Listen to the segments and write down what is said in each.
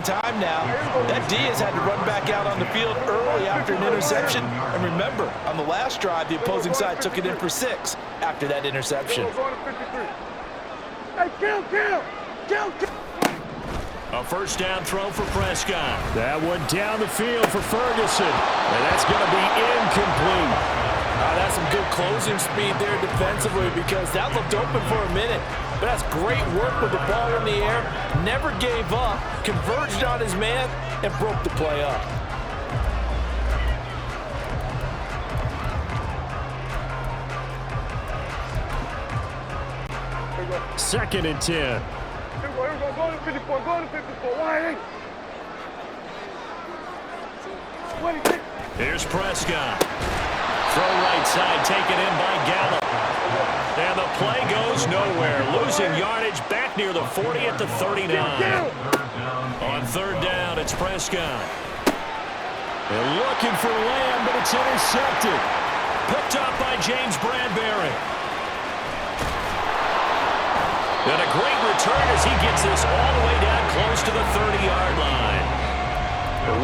time now. That Diaz had to run back out on the field early after an interception. And remember, on the last drive, the opposing side took it in for 6 after that interception. A first down throw for Prescott. That one down the field for Ferguson. And that's going to be incomplete. That's some good closing speed there defensively because that looked open for a minute. But that's great work with the ball in the air. Never gave up, converged on his man, and broke the play up. Second and 10. Here we go. Go to 54. Go to 54. Why? Here's Prescott. Throw right side, taken in by Gallup. And the play goes nowhere. Losing yardage back near the 40 at the 39. On third down, it's Prescott. They're looking for Lamb, but it's intercepted. Picked up by James Bradbury. And a great return as he gets this all the way down close to the 30-yard line.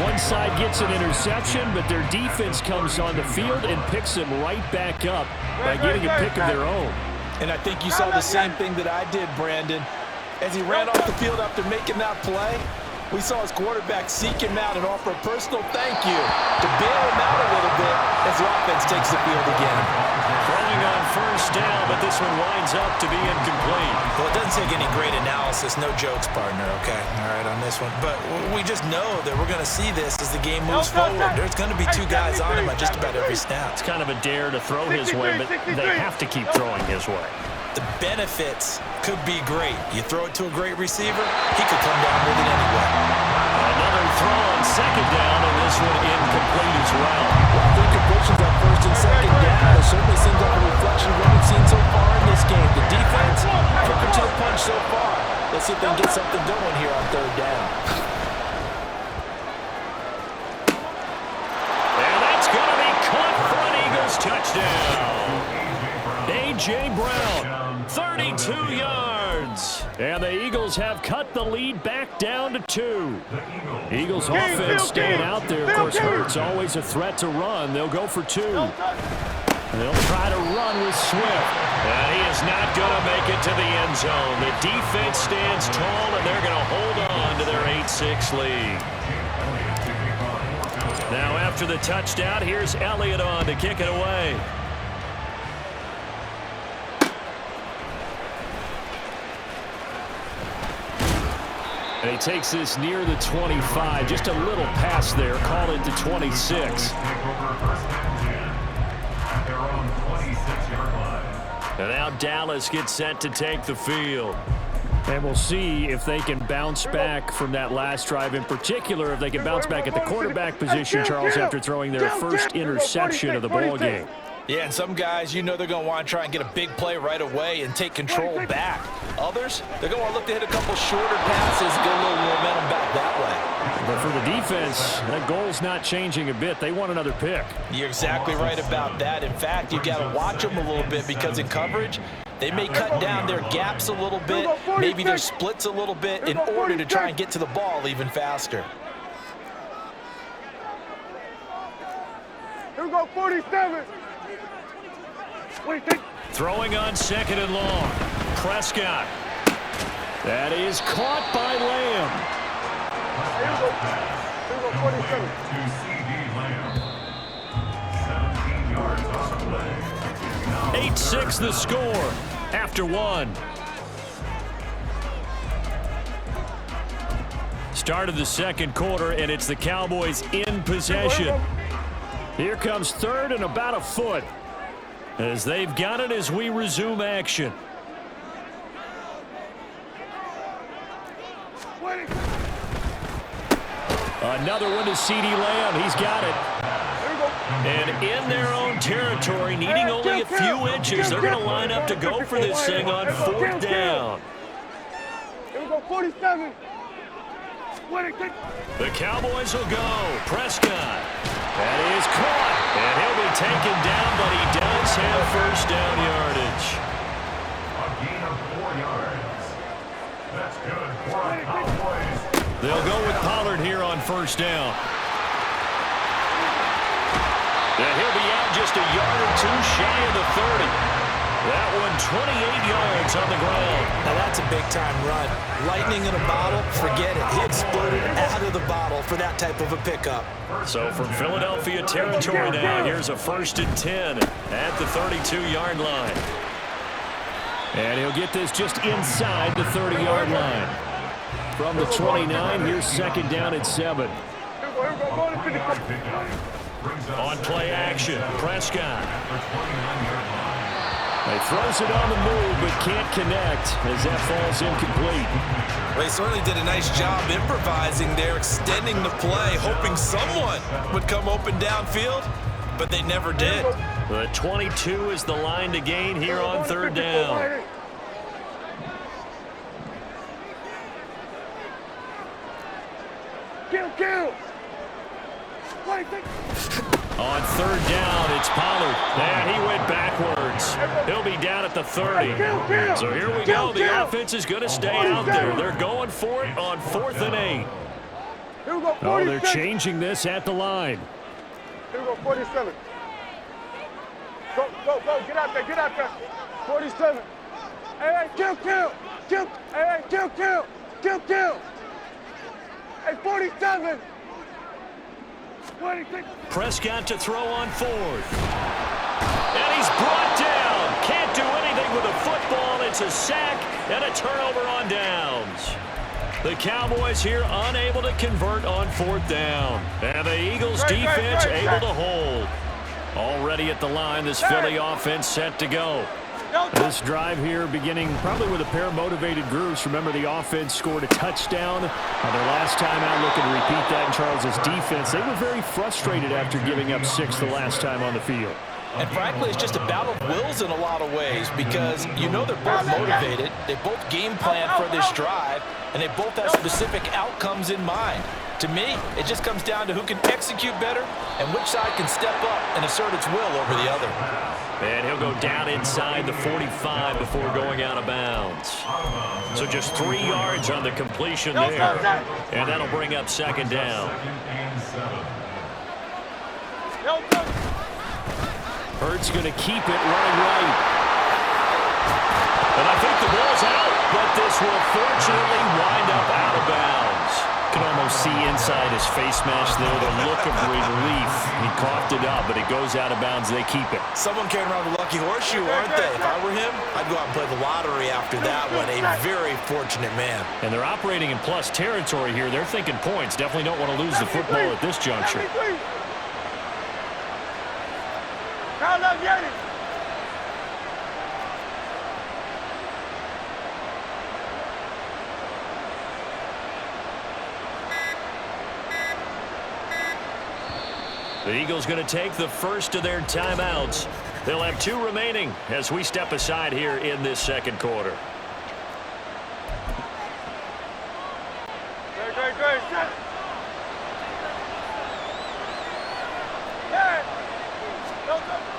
One side gets an interception, but their defense comes on the field and picks them right back up by getting a pick of their own. And I think you saw the same thing that I did, Brandon. As he ran off the field after making that play, we saw his quarterback seek him out and offer a personal thank you to bail him out a little bit as the offense takes the field again. Throwing on first down, but this one winds up to be incomplete. Well, it doesn't take any great analysis. No jokes, partner, okay? All right, on this one. But we just know that we're going to see this as the game moves forward. There's going to be 2 guys on him on just about every snap. It's kind of a dare to throw his way, but they have to keep throwing his way. The benefits could be great. You throw it to a great receiver, he could come down with it anyway. Another throw on second down, and this one incomplete as well. Well, the incompletions on first and second down, it certainly seems like a reflection of what we've seen so far in this game. The defense, quicker to the punch so far. Let's see if they can get something going here on third down. And that's going to be caught for an Eagles touchdown. A.J. Brown, 32 yards. And the Eagles have cut the lead back down to 2. Eagles offense staying out there. Of course, Hurts always a threat to run. They'll go for 2. They'll try to run with Swift. And he is not going to make it to the end zone. The defense stands tall, and they're going to hold on to their 8-6 lead. Now, after the touchdown, here's Elliott on to kick it away. And he takes this near the 25. Just a little pass there. Call it to 26. And now Dallas gets set to take the field. And we'll see if they can bounce back from that last drive. In particular, if they can bounce back at the quarterback position, Charles, after throwing their first interception of the ball game. Yeah, and some guys, you know they're going to want to try and get a big play right away and take control back. Others, they're going to want to look to hit a couple shorter passes and get a little momentum back that way. But for the defense, that goal's not changing a bit. They want another pick. You're exactly right about that. In fact, you've got to watch them a little bit because in coverage, they may cut down their gaps a little bit, maybe their splits a little bit in order to try and get to the ball even faster. Here we go, 47. Throwing on second and long. Prescott. That is caught by Lamb. Here we go, 47. 8-6 the score after 1. Start of the second quarter, and it's the Cowboys in possession. Here comes third and about a foot, as they've got it as we resume action. Another one to CeeDee Lamb. He's got it. And in their own territory, needing only a few inches, they're going to line up to go for this thing on fourth down. Here we go, 47. The Cowboys will go. Prescott. That is caught. And he'll be taken down, but he does have first down yardage. A gain of 4 yards. That's good for our Cowboys. They'll go with Pollard here on first down. And he'll be out just a yard or two shy of the 30. That one 28 yards on the ground. Now that's a big-time run. Lightning in a bottle, forget it. He exploded out of the bottle for that type of a pickup. So from Philadelphia territory now, here's a 1st and 10 at the 32-yard line. And he'll get this just inside the 30-yard line. From the 29, here's 2nd down at 7. On play action, Prescott. He throws it on the move, but can't connect as that falls incomplete. Well, he certainly did a nice job improvising there, extending the play, hoping someone would come open downfield, but they never did. The 22 is the line to gain here on 3rd down. Kill! On 3rd down, it's Pollard. And he went backwards. He'll be down at the 30. So here we go. The offense is going to stay out there. They're going for it on 4th and 8. Oh, they're changing this at the line. Here we go, 47. Go. Get out there. 47. Hey, kill. Hey, kill. Hey, 47. Prescott to throw on 4th. And he's brought down. Can't do anything with a football. It's a sack and a turnover on downs. The Cowboys here unable to convert on 4th down. And the Eagles defense able to hold. Already at the line, this Philly offense set to go. This drive here beginning probably with a pair of motivated groups. Remember, the offense scored a touchdown on their last time out, looking to repeat that in Charles's defense. They were very frustrated after giving up 6 the last time on the field. And frankly, it's just a battle of wills in a lot of ways because you know they're both motivated. They both game plan for this drive, and they both have specific outcomes in mind. To me, it just comes down to who can execute better and which side can step up and assert its will over the other. And he'll go down inside the 45 before going out of bounds. So just 3 yards on the completion there. And that'll bring up 2nd down. Hurts going to keep it running right. And I think the ball's out, but this will fortunately wind up out of bounds. Can almost see inside his face mask there, the look of relief. He coughed it up, but it goes out of bounds. They keep it. Someone came around with a lucky horseshoe, aren't they? If I were him, I'd go out and play the lottery after that one. A very fortunate man. And they're operating in plus territory here. They're thinking points. Definitely don't want to lose the football at this juncture. The Eagles going to take the first of their timeouts. They'll have 2 remaining as we step aside here in this 2nd quarter. Great.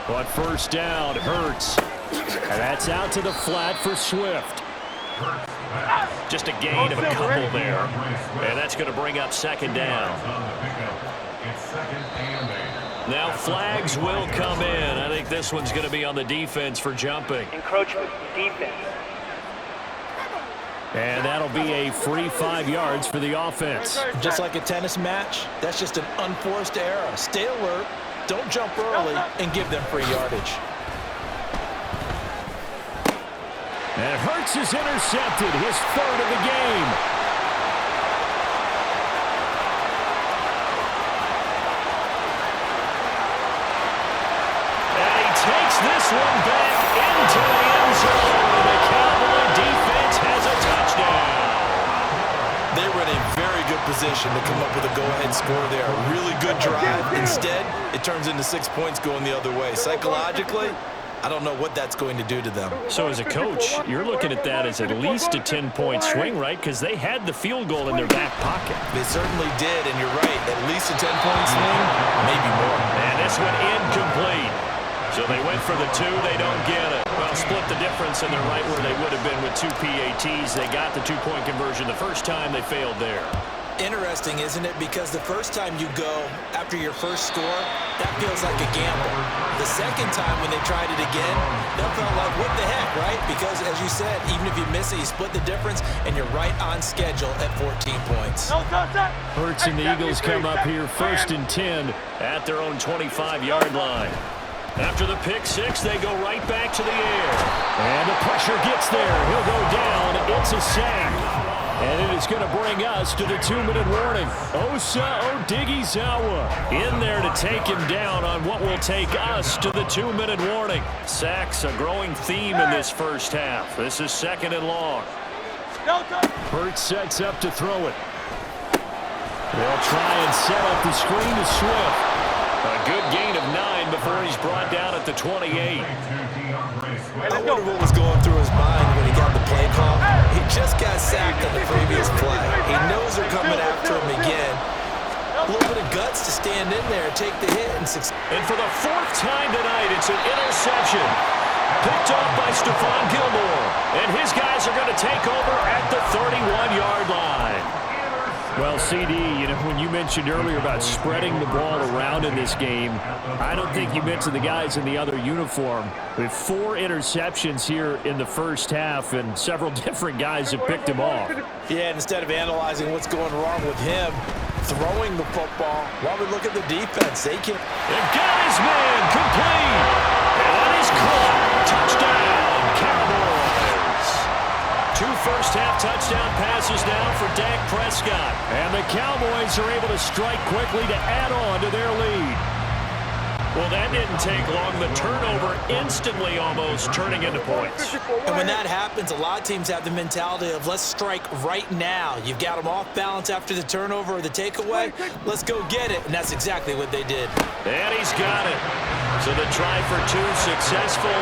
On 1st down, Hurts. And that's out to the flat for Swift. Just a gain of a couple there. And that's going to bring up 2nd down. Now flags will come in. I think this one's going to be on the defense for jumping. Encroachment defense. And that'll be a free 5 yards for the offense. Just like a tennis match, that's just an unforced error. Stay alert, don't jump early, and give them free yardage. And Hurts is intercepted, his 3rd of the game. This one back into the end zone. The Cowboy defense has a touchdown. They were in a very good position to come up with a go-ahead score there. A really good drive. Instead, it turns into 6 points going the other way. Psychologically, I don't know what that's going to do to them. So as a coach, you're looking at that as at least a 10-point swing, right? Because they had the field goal in their back pocket. They certainly did, and you're right. At least a 10-point swing, maybe more. And this one incomplete. So they went for the 2, they don't get it. Well, split the difference, and they're right where they would have been with 2 PATs. They got the 2-point conversion the first time, they failed there. Interesting, isn't it? Because the first time you go after your first score, that feels like a gamble. The second time when they tried it again, that felt like, what the heck, right? Because, as you said, even if you miss it, you split the difference, and you're right on schedule at 14 points. Hurts and the Eagles come up here 1st and 10 at their own 25-yard line. After the pick six, they go right back to the air. And the pressure gets there. He'll go down. It's a sack. And it is going to bring us to the 2-minute warning. Osa Odighizuwa in there to take him down on what will take us to the 2-minute warning. Sacks a growing theme in this first half. This is 2nd and long. Hurts sets up to throw it. They'll try and set up the screen to Swift. A good gain of 9 before he's brought down at the 28. I wonder what was going through his mind when he got the play call. He just got sacked on the previous play. He knows they're coming after him again. A little bit of guts to stand in there, take the hit, and succeed. And for the 4th time tonight, it's an interception. Picked off by Stephon Gilmore. And his guys are going to take over at the 31-yard line. Well, CD, when you mentioned earlier about spreading the ball around in this game, I don't think you mentioned the guys in the other uniform. With 4 interceptions here in the first half, and several different guys have picked him off. Yeah, instead of analyzing what's going wrong with him, throwing the football, while we look at the defense, they can... And got his man complete. And that is caught. Touchdown, Cowboys. 2 first-half touchdown passes now for Dak Prescott. And the Cowboys are able to strike quickly to add on to their lead. Well, that didn't take long. The turnover instantly almost turning into points. And when that happens, a lot of teams have the mentality of let's strike right now. You've got them off balance after the turnover or the takeaway. Let's go get it. And that's exactly what they did. And he's got it. So the try for 2 successful.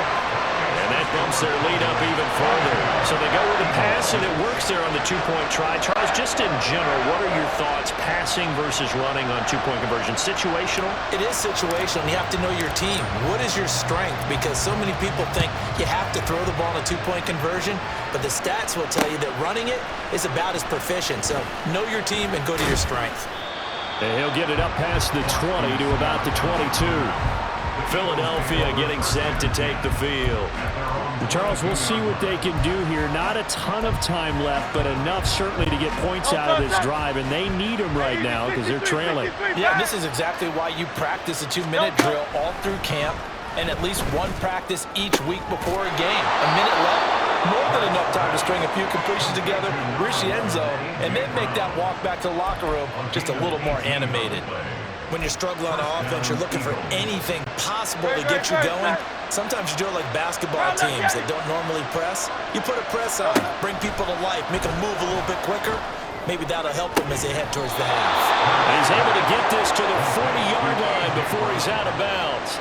And that bumps their lead up even further. So they go with a pass, and it works there on the 2-point try. Charles, just in general, what are your thoughts passing versus running on 2-point conversion? Situational? It is situational. You have to know your team. What is your strength? Because so many people think you have to throw the ball in a 2-point conversion, but the stats will tell you that running it is about as proficient. So know your team and go to your strength. And he'll get it up past the 20 to about the 22. Philadelphia getting set to take the field. Charles, we'll see what they can do here. Not a ton of time left, but enough certainly to get points out of this drive, and they need them right now because they're trailing. Yeah, this is exactly why you practice a 2-minute drill all through camp and at least 1 practice each week before a game. A minute left, more than enough time to string a few completions together, reach the end zone, and then make that walk back to the locker room just a little more animated. When you're struggling on offense, you're looking for anything possible to get you going. Sometimes you do it like basketball teams that don't normally press. You put a press on, bring people to life, make them move a little bit quicker. Maybe that'll help them as they head towards the half. He's able to get this to the 40-yard line before he's out of bounds.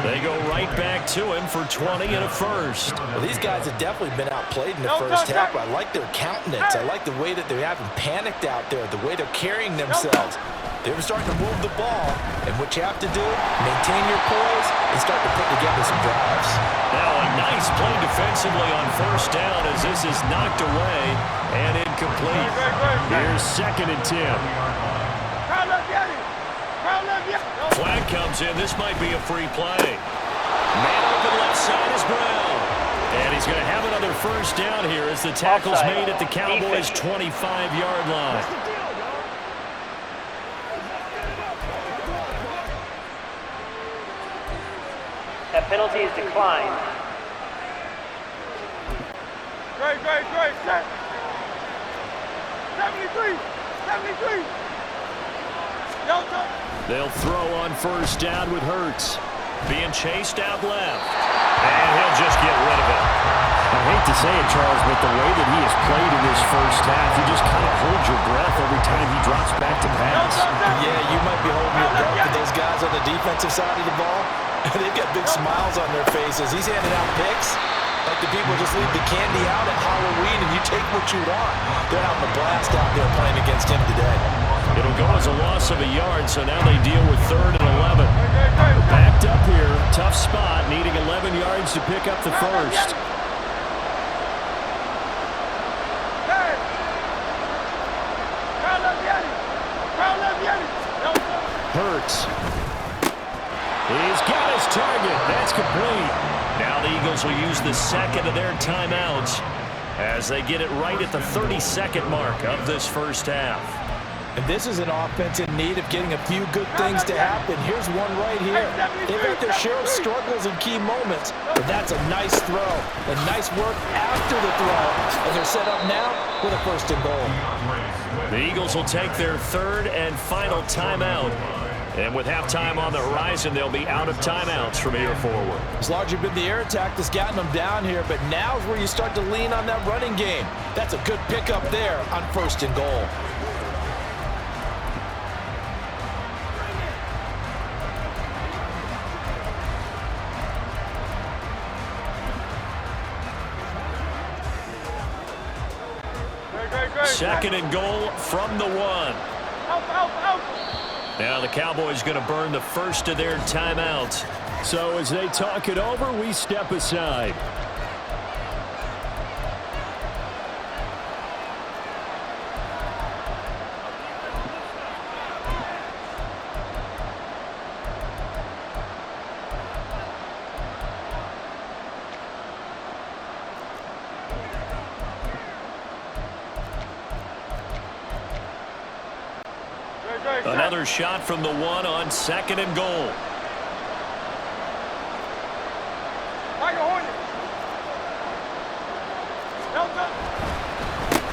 They go right back to him for 20 and a first. Well, these guys have definitely been outplayed in the first half. I like their countenance. I like the way that they haven't panicked out there, the way they're carrying themselves. They're starting to move the ball, and what you have to do, maintain your poise and start to put together some drives. Now a nice play defensively on first down as this is knocked away and incomplete. Here's 2nd and 10. Flag comes in. This might be a free play. Man open left side is Brown. And he's going to have another first down here as the tackle's made at the Cowboys' 25-yard line. That penalty is declined. Great, set. 73. They'll throw on first down with Hurts. Being chased out left. And he'll just get rid of it. I hate to say it, Charles, but the way that he has played in this first half, you just kind of hold your breath every time he drops back to pass. Yeah, you might be holding your breath, but those guys on the defensive side of the ball, they've got big smiles on their faces. He's handing out picks like the people just leave the candy out at Halloween and you take what you want. They're having a blast out there playing against him today. It'll go as a loss of a yard, so now they deal with 3rd and 11. Backed up here, tough spot, needing 11 yards to pick up the first. Hurts. He's got his target. That's complete. Now the Eagles will use the second of their timeouts as they get it right at the 30-second mark of this first half. And this is an offense in need of getting a few good things to happen. Here's one right here. They've had their share of struggles in key moments, but that's a nice throw and nice work after the throw. And they're set up now with a 1st and goal. The Eagles will take their 3rd and final timeout. And with halftime on the horizon, they'll be out of timeouts from here forward. It's largely been the air attack that's gotten them down here, but now's where you start to lean on that running game. That's a good pickup there on 1st and goal. Second and goal from the 1. Now the Cowboys going to burn the first of their timeouts. So as they talk it over, we step aside. Another shot from the 1 on 2nd and goal.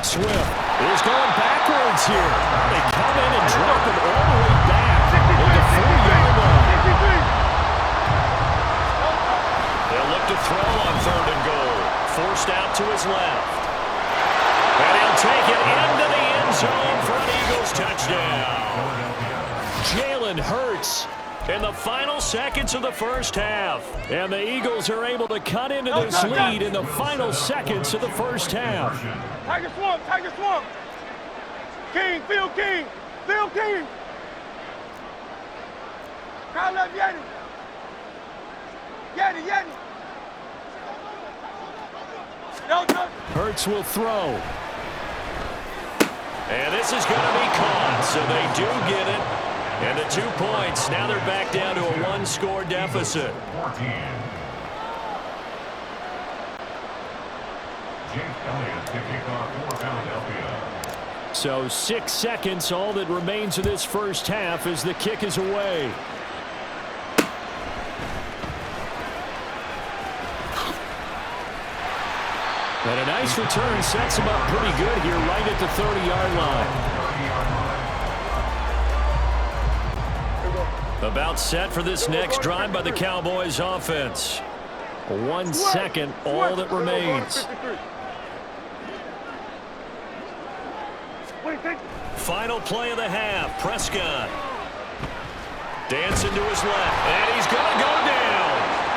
Swift is going backwards here. They come in and drop it all the way back at the 4-yard line. They'll look to throw on 3rd and goal. Forced out to his left. And he'll take it into the end zone for an Eagles touchdown. Jalen Hurts in the final seconds of the first half. And the Eagles are able to cut into this lead in the final seconds of the first half. Tiger swamp, Tiger swamp. King, Phil King, Phil King. Crowd left Yeti. Yeti, Yeti. Hurts will throw. And this is going to be caught, so they do get it. And the 2 points, now they're back down to a 1-score deficit. So 6 seconds, all that remains of this first half as the kick is away. And a nice return sets him up pretty good here right at the 30-yard line. About set for this next drive by the Cowboys offense. 1 second, all that remains. Final play of the half. Prescott dancing to his left, and he's going to go down.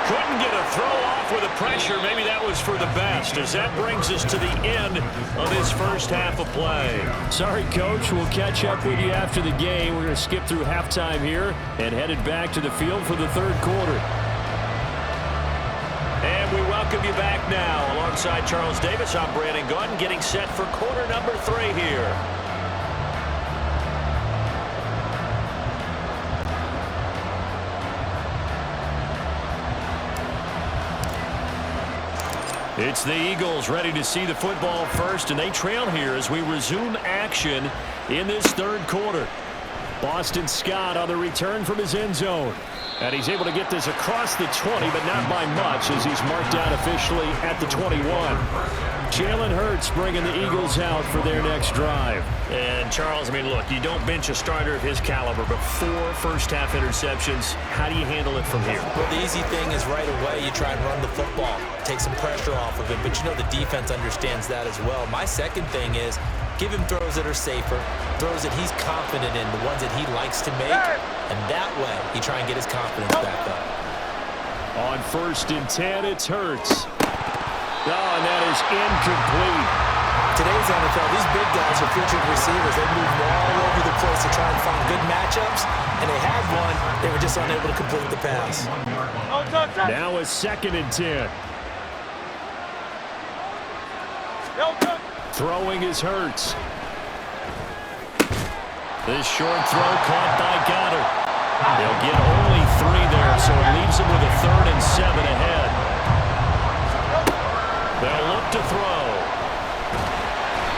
Couldn't get a throw off with the pressure. Maybe that was for the best, as that brings us to the end of this first half of play. Sorry, Coach. We'll catch up with you after the game. We're going to skip through halftime here and headed back to the field for the 3rd quarter. And we welcome you back now. Alongside Charles Davis, I'm Brandon Gaudin, getting set for quarter number 3 here. It's the Eagles ready to see the football first, and they trail here as we resume action in this 3rd quarter. Boston Scott on the return from his end zone. And he's able to get this across the 20, but not by much, as he's marked down officially at the 21. Jalen Hurts bringing the Eagles out for their next drive. And, Charles, I mean, look, you don't bench a starter of his caliber, but 4 first-half interceptions. How do you handle it from here? Well, the easy thing is right away you try and run the football, take some pressure off of it, but you know the defense understands that as well. My second thing is give him throws that are safer, throws that he's confident in, the ones that he likes to make, and that way you try and get his confidence back up. On 1st and 10, it's Hurts. Oh, and that is incomplete. Today's NFL, these big guys are featured receivers. They move all over the place to try and find good matchups, and they had one. They were just unable to complete the pass. Now a 2nd and 10. Throwing is Hurts. This short throw caught by Goddard. They'll get only 3 there, so it leaves them with a 3rd and 7 ahead. They'll look to throw.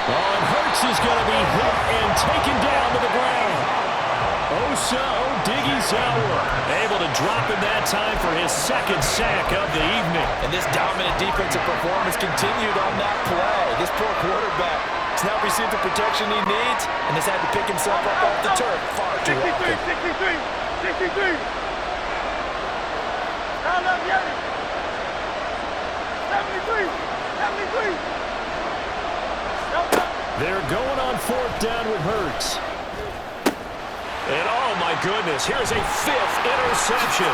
Oh, and Hurts is going to be hit and taken down to the ground. Osa Odighizuwa able to drop him that time for his 2nd sack of the evening. And this dominant defensive performance continued on that play. This poor quarterback has now received the protection he needs and has had to pick himself up off the turf far too often. 63. Down up, Yeti. 73. They're going on 4th down with Hurts. And oh my goodness, here's a 5th interception.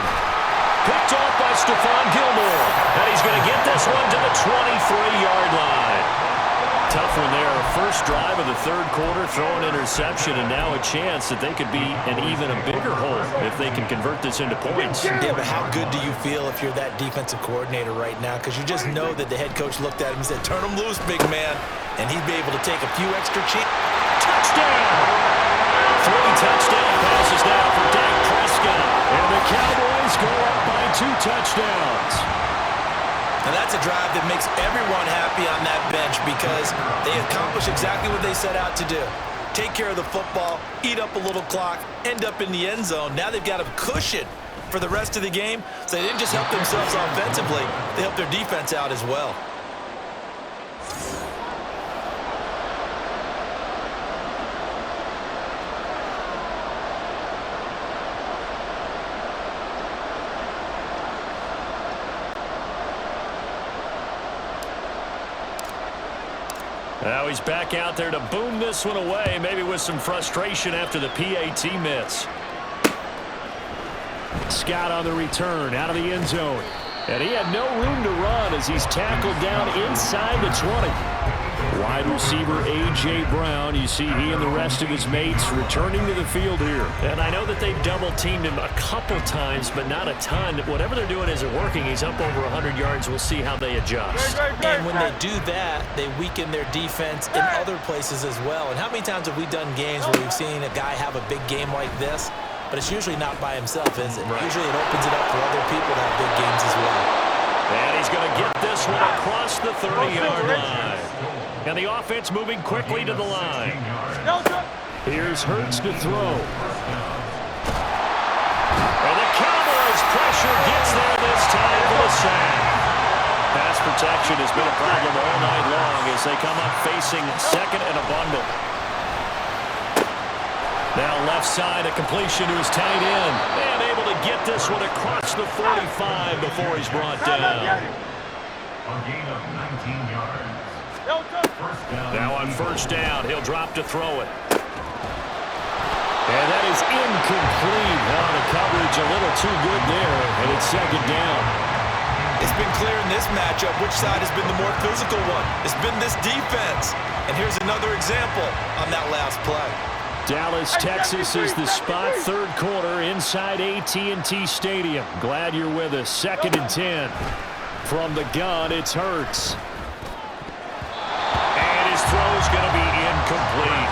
Picked off by Stephon Gilmore. And he's going to get this one to the 23-yard line. Tough one there. First drive of the 3rd quarter, throw an interception, and now a chance that they could be an even a bigger hole if they can convert this into points. Yeah, but how good do you feel if you're that defensive coordinator right now? Because you just know that the head coach looked at him and said, turn him loose, big man. And he'd be able to take a few extra chances. Touchdown! 3 touchdown passes now for Dak Prescott. And the Cowboys go up by 2 touchdowns. And that's a drive that makes everyone happy on that bench because they accomplish exactly what they set out to do. Take care of the football, eat up a little clock, end up in the end zone. Now they've got a cushion for the rest of the game. So they didn't just help themselves offensively, they helped their defense out as well. Now he's back out there to boom this one away, maybe with some frustration after the PAT miss. Scott on the return, out of the end zone. And he had no room to run as he's tackled down inside the 20. Wide receiver A.J. Brown, you see he and the rest of his mates returning to the field here. And I know that they've double-teamed him a couple times, but not a ton. Whatever they're doing isn't working. He's up over 100 yards. We'll see how they adjust. And when they do that, they weaken their defense in other places as well. And how many times have we done games where we've seen a guy have a big game like this, but it's usually not by himself, is it? Right. Usually it opens it up for other people to have big games as well. And he's going to get this one across the 30-yard line. And the offense moving quickly to the line. Here's Hurts to throw. And the Cowboys pressure gets there this time for the sack. Pass protection has been a problem all night long as they come up facing 2nd and a bundle. Now left side, a completion to his tight end. And able to get this one across the 45 before he's brought down. A gain of 19 yards. Now on 1st down, he'll drop to throw it. And that is incomplete. Now the coverage a little too good there, and it's 2nd down. It's been clear in this matchup which side has been the more physical one. It's been this defense. And here's another example on that last play. Dallas, Texas is the spot, 3rd quarter inside AT&T Stadium. Glad you're with us. 2nd and 10. From the gun, it's Hurts. And his throw is going to be incomplete.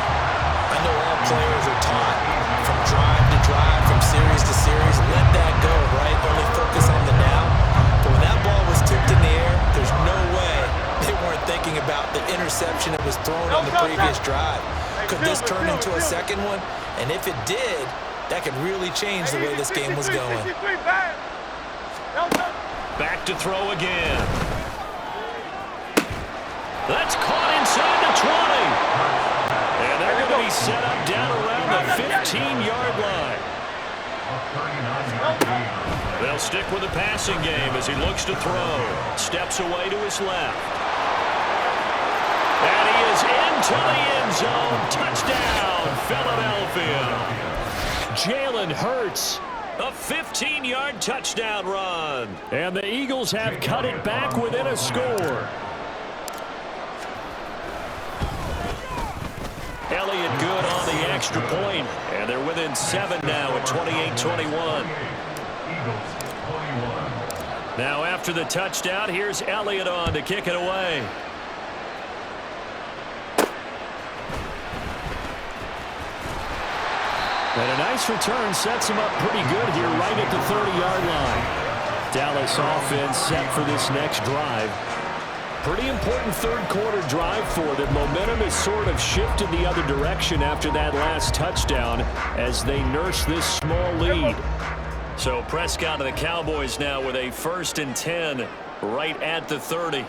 I know all players are taught from drive to drive, from series to series. Let that go, right? Only focus on the now. But when that ball was tipped in the air, there's no way they weren't thinking about the interception that was thrown on the previous drive. Could this turn into a second one? And if it did, that could really change the way this game was going. Back to throw again. That's caught inside the 20. And they're going to be set up down around the 15-yard line. They'll stick with the passing game as he looks to throw. Steps away to his left. And he is into the end zone. Touchdown, Philadelphia. Jalen Hurts, a 15-yard touchdown run. And the Eagles have cut it back within a score. Elliott good on the extra point. And they're within 7 now at 28-21. Now after the touchdown, here's Elliott on to kick it away. And a nice return sets him up pretty good here right at the 30-yard line. Dallas offense set for this next drive. Pretty important third-quarter drive for them. Momentum has sort of shifted the other direction after that last touchdown as they nurse this small lead. So Prescott and the Cowboys now with a 1st and 10 right at the 30.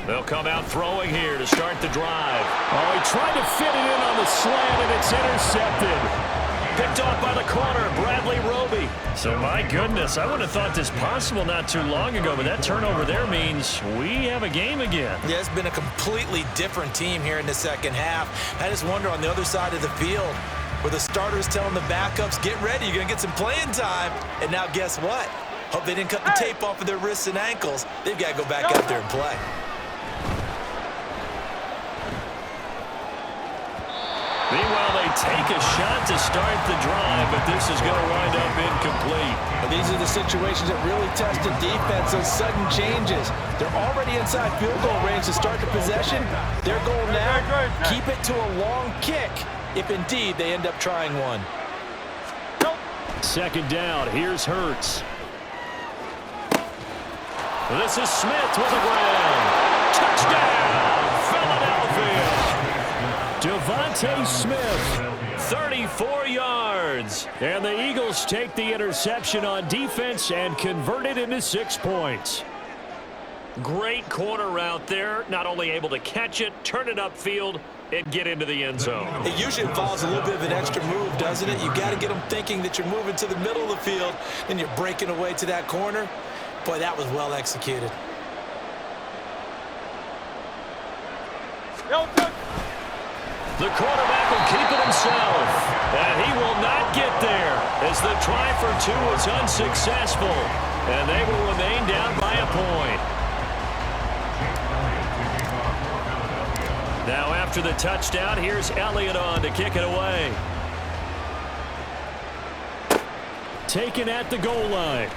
They'll come out throwing here to start the drive. Oh, he tried to fit it in on the slant, and it's intercepted. Picked off by the corner, Bradley Roby. So, my goodness, I would have thought this possible not too long ago, but that turnover there means we have a game again. Yeah, it's been a completely different team here in the second half. I just wonder on the other side of the field where the starters telling the backups, get ready, you're going to get some playing time. And now guess what? Hope they didn't cut the tape off of their wrists and ankles. They've got to go back out there and play. Meanwhile, they take a shot to start the drive, but this is going to wind up incomplete. These are the situations that really test the defense, those sudden changes. They're already inside field goal range to start the possession. Their goal now, keep it to a long kick, if indeed they end up trying one. Second down, here's Hurts. This is Smith with the ground. Touchdown, Philadelphia. Devontae Smith, 34 yards. And the Eagles take the interception on defense and convert it into 6 points. Great corner route there. Not only able to catch it, turn it upfield, and get into the end zone. It usually involves a little bit of an extra move, doesn't it? You got to get them thinking that you're moving to the middle of the field, and you're breaking away to that corner. Boy, that was well executed. The quarterback will keep it himself. And he will not get there as the try for 2 was unsuccessful. And they will remain down by a point. Now after the touchdown, here's Elliott on to kick it away. Taken at the goal line.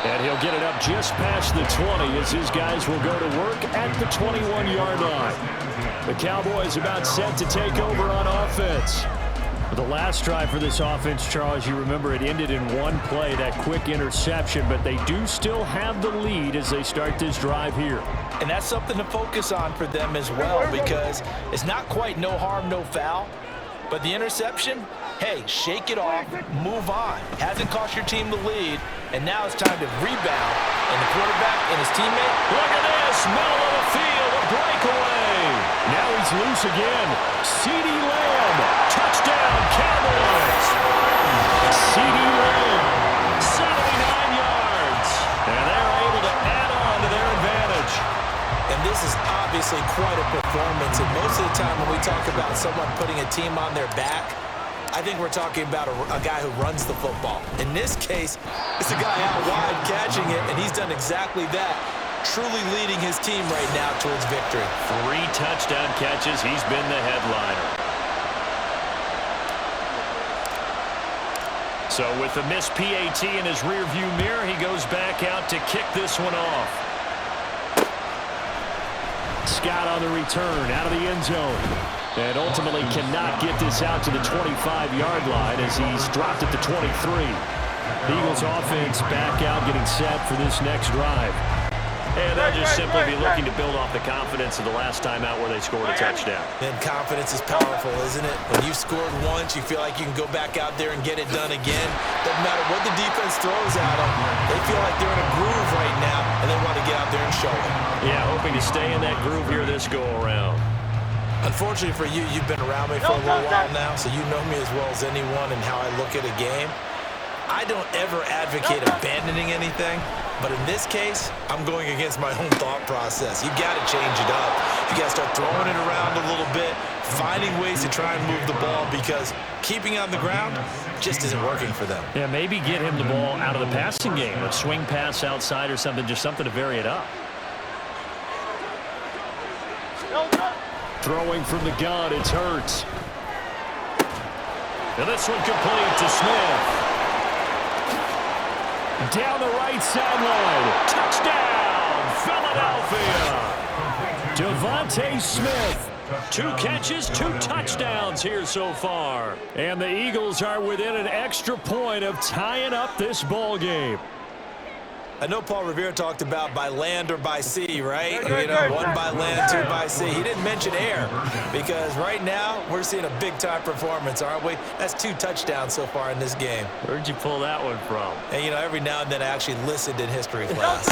And he'll get it up just past the 20 as his guys will go to work at the 21-yard line. The Cowboys about set to take over on offense. The last drive for this offense, Charles, you remember it ended in one play, that quick interception, but they do still have the lead as they start this drive here. And that's something to focus on for them as well, because it's not quite no harm, no foul. But the interception, hey, shake it off, move on. Hasn't cost your team the lead, and now it's time to rebound. And the quarterback and his teammate, look at this, middle of the field, a breakaway. Now he's loose again. CeeDee Lamb, touchdown, Cowboys. CeeDee Lamb, 79 yards. And they're able to add on to their advantage. and this is obviously quite a performance. And most of the time when we talk about someone putting a team on their back, I think we're talking about a guy who runs the football. In this case, it's a guy out wide catching it, and he's done exactly that, truly leading his team right now towards victory. 3 touchdown catches. He's been the headliner. So with the missed PAT in his rearview mirror, he goes back out to kick this one off. Scott on the return out of the end zone. And ultimately cannot get this out to the 25-yard line as he's dropped at the 23. The Eagles offense back out getting set for this next drive. And they'll just simply be looking to build off the confidence of the last time out where they scored a touchdown. And confidence is powerful, isn't it? When you've scored once, you feel like you can go back out there and get it done again. Doesn't matter what the defense throws at them. They feel like they're in a groove right now, and they want to get out there and show it. Yeah, hoping to stay in that groove here this go-around. Unfortunately for you, you've been around me for a little while now, so you know me as well as anyone and how I look at a game. I don't ever advocate abandoning anything, but in this case, I'm going against my own thought process. You've got to change it up. You got to start throwing it around a little bit, finding ways to try and move the ball, because keeping it on the ground just isn't working for them. Yeah, maybe get him the ball out of the passing game, a swing pass outside or something, just something to vary it up. Throwing from the gun, it's Hurts. And this one complete to Smith. Down the right sideline. Touchdown, Philadelphia. Devontae Smith, 2 catches, 2 touchdowns here so far. And the Eagles are within an extra point of tying up this ball game. I know Paul Revere talked about by land or by sea, right? You know, 1 by land, 2 by sea. He didn't mention air because right now we're seeing a big-time performance, aren't we? That's 2 touchdowns so far in this game. Where'd you pull that one from? And, you know, every now and then I actually listened in history class.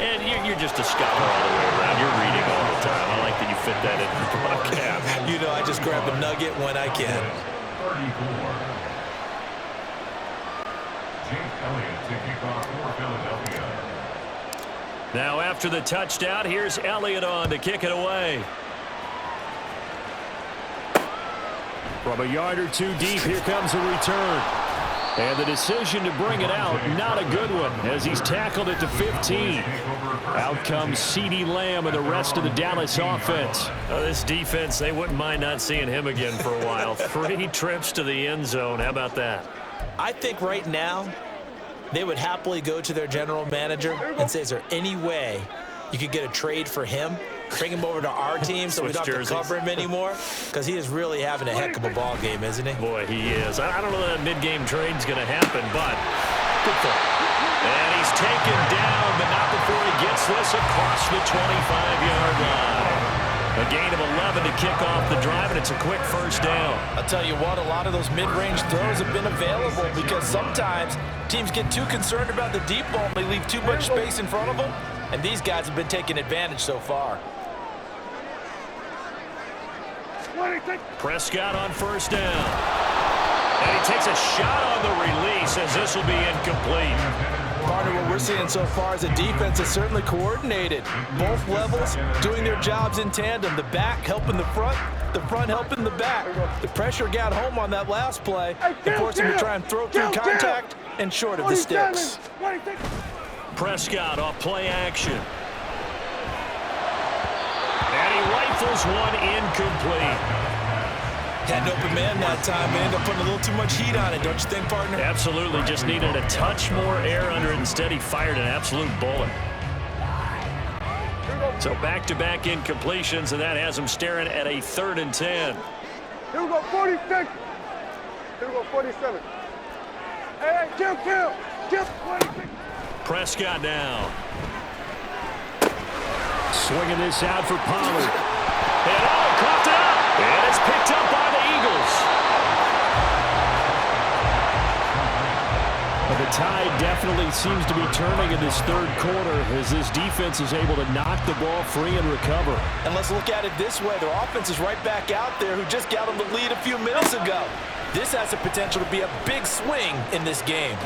And you're just a scholar all the way around. You're reading all the time. I like that you fit that in the broadcast. You know, I just grab a nugget when I can. 34. Jake Elliott to kick off for Philadelphia. Now after the touchdown, here's Elliott on to kick it away. From a yard or 2 deep, here comes a return. And the decision to bring it out, not a good one, as he's tackled at the 15. Out comes CeeDee Lamb and the rest of the Dallas offense. This defense, they wouldn't mind not seeing him again for a while. 3 trips to the end zone. How about that? I think right now they would happily go to their general manager and say, is there any way you could get a trade for him? Bring him over to our team so we don't have to cover him anymore? Because he is really having a heck of a ball game, isn't he? Boy, he is. I don't know that mid-game trade's going to happen, but good for him. And he's taken down, but not before he gets this across the 25-yard line. A gain of 11 to kick off the drive, and it's a quick first down. I'll tell you what, a lot of those mid-range throws have been available because sometimes teams get too concerned about the deep ball and they leave too much space in front of them, and these guys have been taking advantage so far. Prescott on first down. And he takes a shot on the release as this will be incomplete. Partner, what we're seeing so far is a defense that's certainly coordinated. Both levels doing their jobs in tandem. The back helping the front helping the back. The pressure got home on that last play and forced him to try and throw through contact and short of the sticks. Prescott off play action. And he rifles one incomplete. Had an open man that time, and ended up putting a little too much heat on it, don't you think, partner? Absolutely. Just needed a touch more air under it. Instead, he fired an absolute bullet. So back-to-back incompletions, and that has him staring at a 3rd and 10. Here we go, 46. Here we go, 47. Hey, kill. 26. Prescott now. Swinging this out for Pollard. And coughed it up. And it's picked up by the Eagles. But the tide definitely seems to be turning in this 3rd quarter as this defense is able to knock the ball free and recover. And let's look at it this way. Their offense is right back out there who just got them the lead a few minutes ago. This has the potential to be a big swing in this game.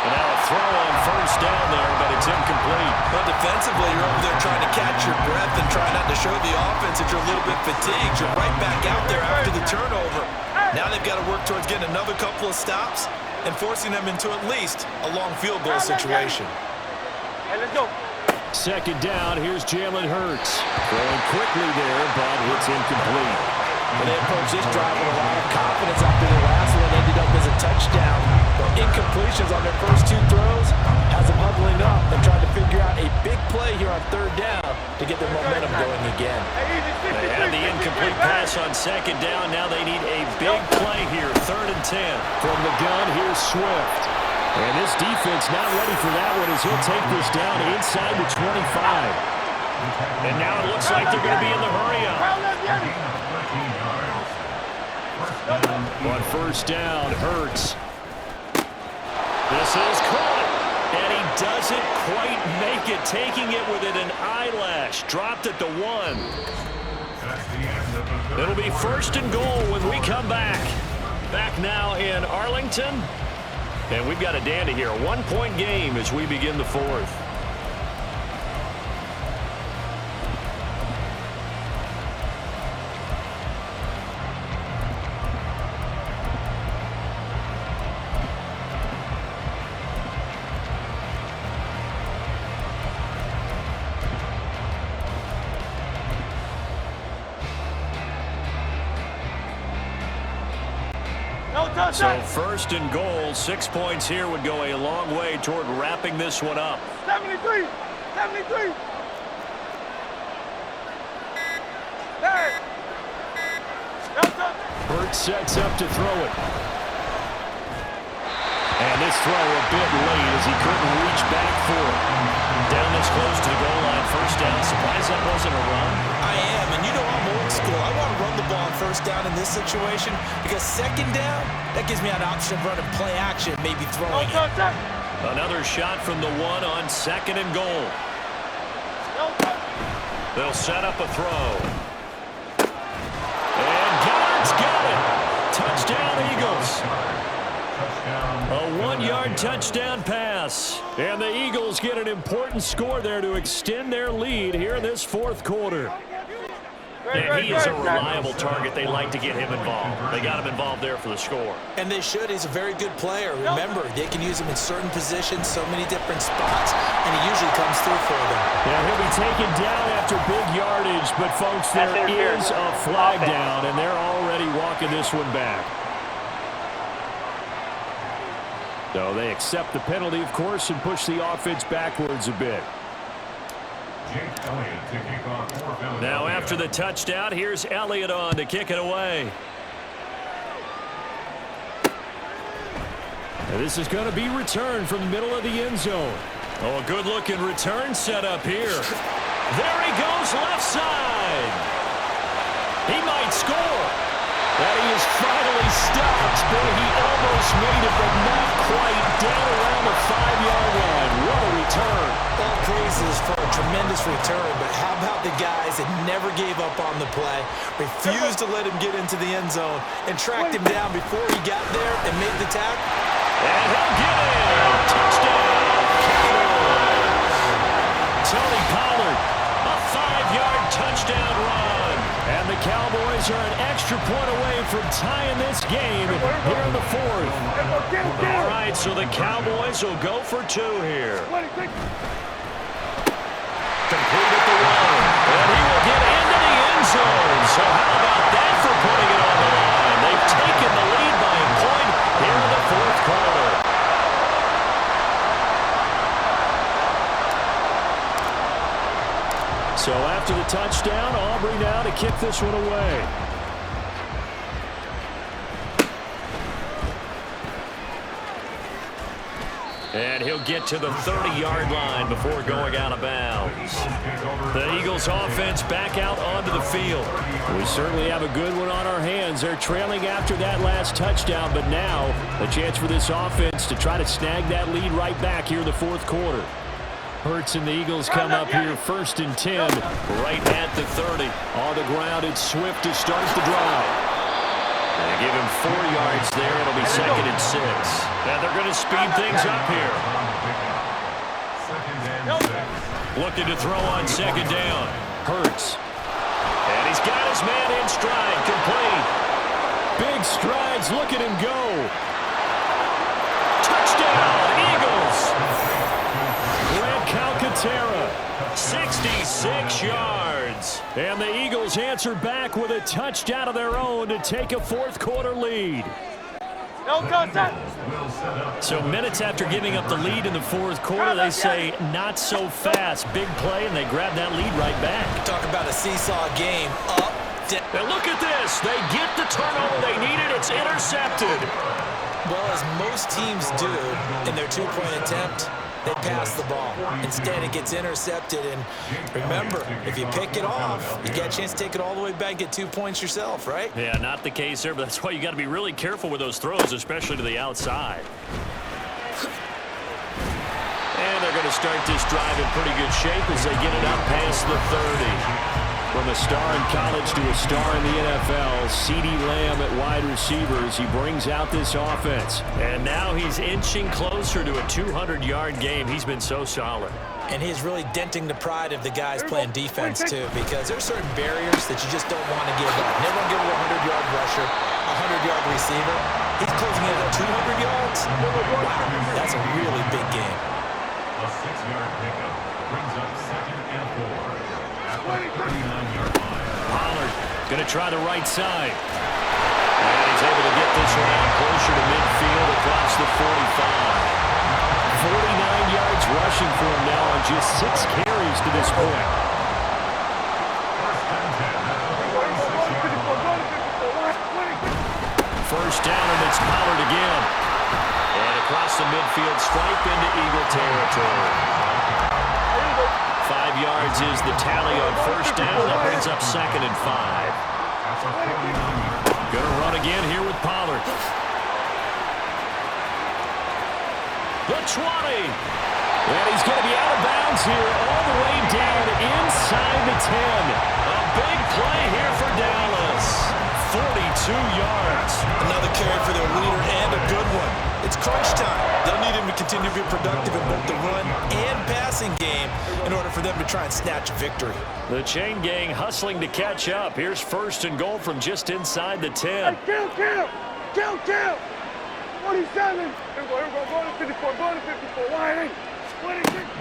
And now a throw on first down there, but it's incomplete. Well, defensively, you're over there trying to catch your breath and try not to show the offense that you're a little bit fatigued. You're right back out there after the turnover. Now they've got to work towards getting another couple of stops and forcing them into at least a long field goal situation. Hey, let's go. 2nd down, here's Jalen Hurts. Throwing quickly there, but it's incomplete. And they approach this drive with a lot of confidence after their last one ended up as a touchdown. But incompletions on their first 2 throws has them huddling up and trying to figure out a big play here on 3rd down to get their momentum going again. They had the incomplete pass on 2nd down. Now they need a big play here, 3rd and 10. From the gun, here's Swift. And this defense not ready for that one as he'll take this down inside the 25. And now it looks like they're going to be in the hurry-up. On first down, Hurts. This is caught, and he doesn't quite make it, taking it within an eyelash. Dropped at the 1. It'll be 1st and goal when we come back. Back now in Arlington, and we've got a dandy here. A 1-point game as we begin the 4th. So 1st and goal, 6 points here would go a long way toward wrapping this one up. 73. sets up to throw it. And this throw a bit late as he couldn't reach back for it. Down this close to the goal line, first down. Surprised that wasn't a run. I am, and you know I'm old school. I want to run the ball on first down in this situation because second down, that gives me an option of running play action, maybe throwing it. Another shot from the one on second and goal. They'll set up a throw. And God's got it. Touchdown, Eagles. A 1-yard touchdown pass. And the Eagles get an important score there to extend their lead here in this fourth quarter. And he is a reliable target. They like to get him involved. They got him involved there for the score. And they should. He's a very good player. Remember, they can use him in certain positions, so many different spots, and he usually comes through for them. Yeah, he'll be taken down after big yardage, but, folks, there is a flag down, and they're already walking this one back. So they accept the penalty, of course, and push the offense backwards a bit. Now after the touchdown, here's Elliott on to kick it away. And this is going to be returned from the middle of the end zone. Oh, a good-looking return set up here. There he goes, left side. He might score. And he is finally stopped. Boy, he almost made it, but not quite. Down around the 5-yard line. What a return. All praises for a tremendous return, but how about the guys that never gave up on the play, refused to let him get into the end zone, and tracked him down before he got there and made the tackle? And he'll get it. Touchdown, Cowboys. Tony Pollard, a 5-yard touchdown run. And the Cowboys are an extra point away from tying this game here in the fourth. All right, so the Cowboys will go for 2 here. Complete at the 1. And he will get into the end zone. So how about that for putting it on the line? They've taken the lead by a point here in the fourth quarter. So after the touchdown, Aubrey now to kick this one away. And he'll get to the 30-yard line before going out of bounds. The Eagles offense back out onto the field. We certainly have a good one on our hands. They're trailing after that last touchdown, but now a chance for this offense to try to snag that lead right back here in the fourth quarter. Hurts and the Eagles come up here 1st and 10. Right at the 30. On the ground, it's Swift to start the drive. They give him 4 yards there. It'll be 2nd and 6. And they're going to speed things up here. Looking to throw on 2nd down. Hurts. And he's got his man in stride. Complete. Big strides. Look at him go. Touchdown, Eagles. Calcaterra, 66 yards. And the Eagles answer back with a touchdown of their own to take a fourth quarter lead. So minutes after giving up the lead in the fourth quarter, they say not so fast. Big play, and they grab that lead right back. Talk about a seesaw game. Up, down. And look at this. They get the turnover they needed. It's intercepted. Well, as most teams do in their 2-point attempt, they pass the ball. Instead, it gets intercepted. And remember, if you pick it off, you get a chance to take it all the way back, get 2 points yourself, right? Yeah, not the case there, but that's why you got to be really careful with those throws, especially to the outside. And they're going to start this drive in pretty good shape as they get it up past the 30. From a star in college to a star in the NFL, CeeDee Lamb at wide receivers. He brings out this offense. And now he's inching closer to a 200-yard game. He's been so solid. And he's really denting the pride of the guys playing defense, too, because there's certain barriers that you just don't want to give up. Never give it a 100-yard rusher, a 100-yard receiver. He's closing in at 200 yards. Wow, that's a really big game. A 6-yard pickup brings up 2nd and 4. At the 39-yard line. Pollard going to try the right side. And he's able to get this around closer to midfield across the 45. 49 yards rushing for him now on just 6 carries to this point. first down, and it's Pollard again. And across the midfield stripe into Eagle territory. 5 yards is the tally on first down. That brings up 2nd and 5. Gonna run again here with Pollard. The 20. And he's going to be out of bounds here all the way down inside the 10. A big play here for Dallas. 42 yards. Another carry for their leader and a good one. It's crunch time. They'll need him to continue to be productive in both the run and passing game in order for them to try and snatch a victory. The chain gang hustling to catch up. Here's 1st and goal from just inside the 10. Hey, count! 47. Here we go. Go to 54. Go to 54. Wide 8.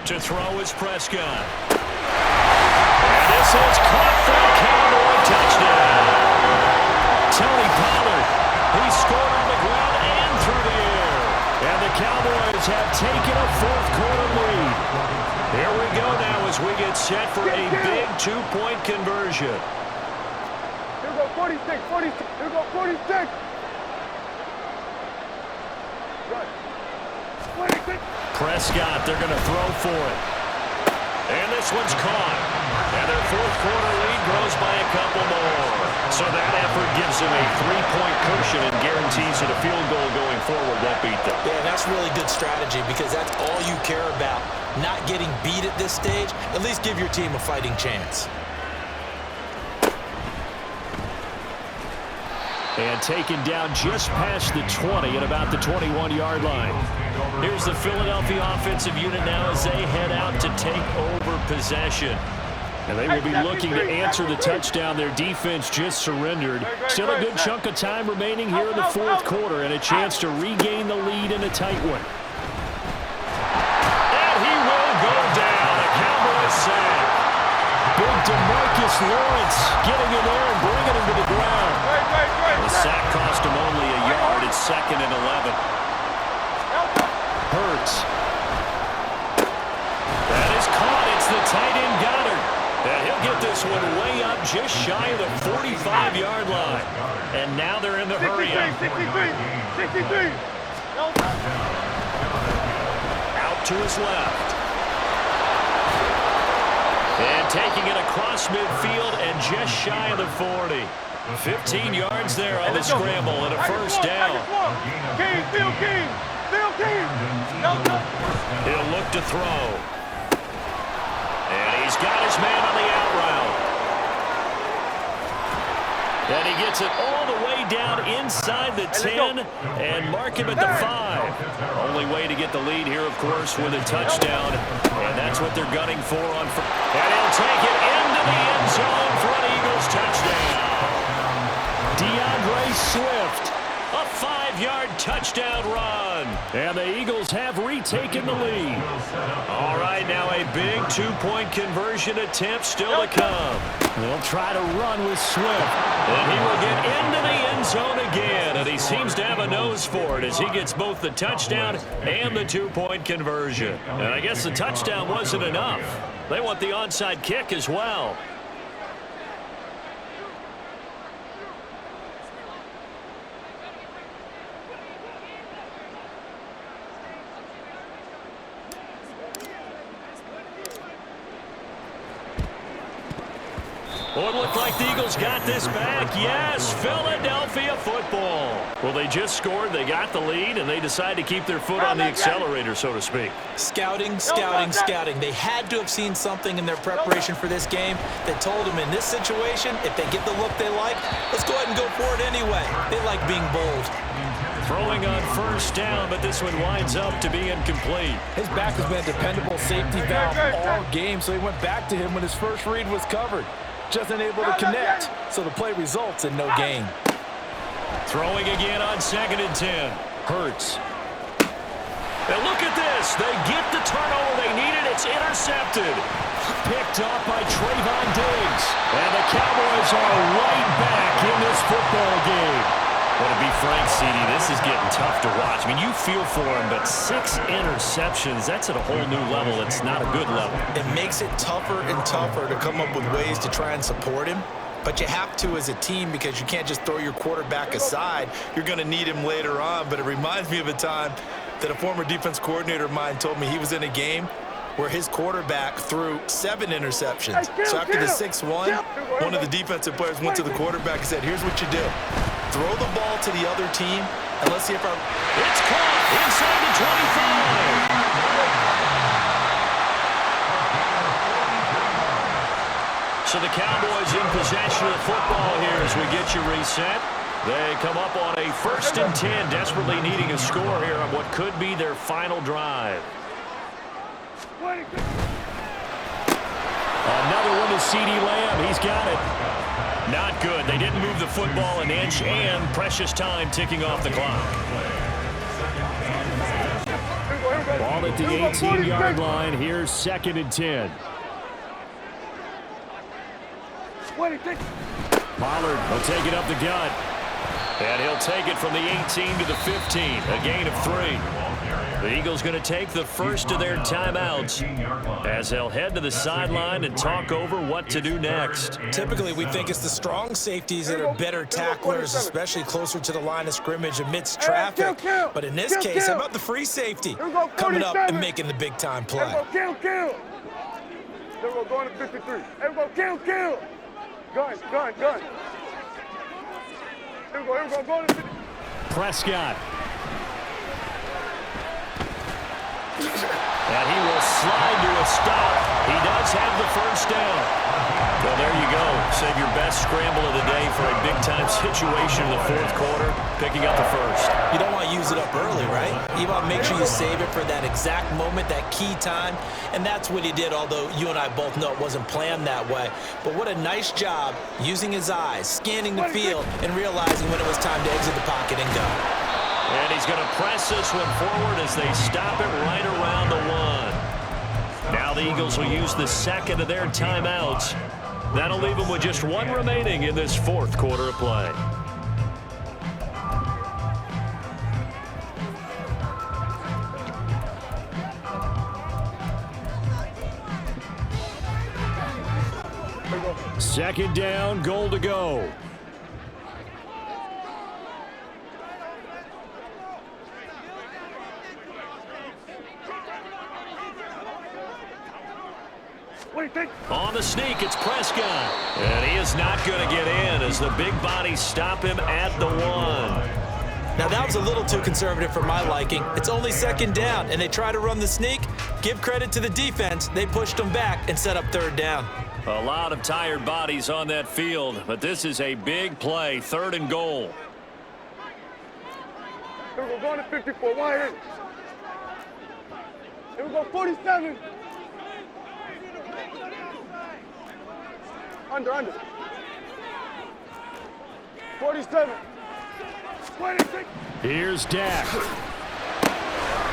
To throw is Prescott. And this is caught for a Cowboy touchdown. Tony Pollard, he scored on the ground and through the air. And the Cowboys have taken a 4th quarter lead. Here we go now as we get set for a big 2-point conversion. Here we go, 46. Here we go, 46. Prescott, they're going to throw for it. And this one's caught. And their 4th quarter lead grows by a couple more. So that effort gives them a 3-point cushion and guarantees that a field goal going forward won't beat them. Yeah, that's really good strategy because that's all you care about. Not getting beat at this stage. At least give your team a fighting chance. And taken down just past the 20 at about the 21-yard line. Here's the Philadelphia offensive unit now as they head out to take over possession. And they will be looking to answer the touchdown their defense just surrendered. Still a good chunk of time remaining here in the 4th quarter and a chance to regain the lead in a tight one. And he will go down. A Cowboys sack. Big DeMarcus Lawrence getting in there and bringing him to the ground. The sack cost him only a yard. It's 2nd and 11. Hurts. That is caught. It's the tight end Goddard. And he'll get this one way up just shy of the 45-yard line. And now they're in the hurry-up. 63. Out to his left. And taking it across midfield and just shy of the 40. 15 yards there on the scramble and a first down. King. He'll look to throw. And he's got his man on the out route. And he gets it all the way down inside the 10 and mark him at the 5. Only way to get the lead here, of course, with a touchdown. And that's what they're gunning for on. And he'll take it into the end zone for an Eagles touchdown. DeAndre Swift, a 5-yard touchdown run. And the Eagles have retaken the lead. All right, now a big 2-point conversion attempt still to come. They'll try to run with Swift. And he will get into the end zone again. And he seems to have a nose for it as he gets both the touchdown and the 2-point conversion. And I guess the touchdown wasn't enough. They want the onside kick as well. Well, it looked like the Eagles got this back. Yes, Philadelphia football. Well, they just scored, they got the lead, and they decide to keep their foot on the accelerator, so to speak. Scouting. They had to have seen something in their preparation for this game that told them in this situation, if they get the look they like, let's go ahead and go for it anyway. They like being bold. Throwing on first down, but this one winds up to be incomplete. His back has been a dependable safety valve all game, so he went back to him when his first read was covered. Just unable to connect, so the play results in no gain. Throwing again on 2nd and 10. Hurts. And look at this. They get the turnover they needed. It's intercepted. Picked off by Trayvon Diggs. And the Cowboys are right back in this football game. Well, to be frank, CD, this is getting tough to watch. I mean, you feel for him, but 6 interceptions, that's at a whole new level. It's not a good level. It makes it tougher and tougher to come up with ways to try and support him. but you have to as a team because you can't just throw your quarterback aside. You're going to need him later on, but it reminds me of a time that a former defense coordinator of mine told me he was in a game where his quarterback threw 7 interceptions. So after the 6-1, one of the defensive players went to the quarterback and said, here's what you do. Throw the ball to the other team, and let's see if our... It's caught inside the 25. So the Cowboys in possession of the football here as we get you reset. They come up on a 1st and 10, desperately needing a score here on what could be their final drive. Another one to C.D. Lamb. He's got it. Not good. They didn't move the football an inch, and precious time ticking off the clock. Ball at the 18-yard line. Here's 2nd and 10. Pollard will take it up the gut. And he'll take it from the 18 to the 15. A gain of 3. The Eagles going to take the first of their timeouts as they'll head to the sideline and talk over what to do next. Typically, we think it's the strong safeties that are better tacklers, especially closer to the line of scrimmage amidst traffic. But in this case, how about the free safety coming up and making the big-time play? Kill. There we go, going to 53. There we go, kill. Gun. Here we go, going to 50. Prescott. And he will slide to a stop. He does have the first down. Well, there you go. Save your best scramble of the day for a big-time situation in the 4th quarter, picking up the first. You don't want to use it up early, right? You want to make sure you save it for that exact moment, that key time. And that's what he did, although you and I both know it wasn't planned that way. But what a nice job using his eyes, scanning the field, and realizing when it was time to exit the pocket and go. And he's going to press this one forward as they stop it right around the 1. Now the Eagles will use the 2nd of their timeouts. That'll leave them with just 1 remaining in this 4th quarter of play. Second down, goal to go. On the sneak, it's Prescott. And he is not going to get in as the big bodies stop him at the 1. Now, that was a little too conservative for my liking. It's only 2nd down, and they try to run the sneak. Give credit to the defense. They pushed them back and set up 3rd down. A lot of tired bodies on that field, but this is a big play, 3rd and goal. Here we go, going to 54. Here we go, 47. Under. 47. 26. Here's Dak.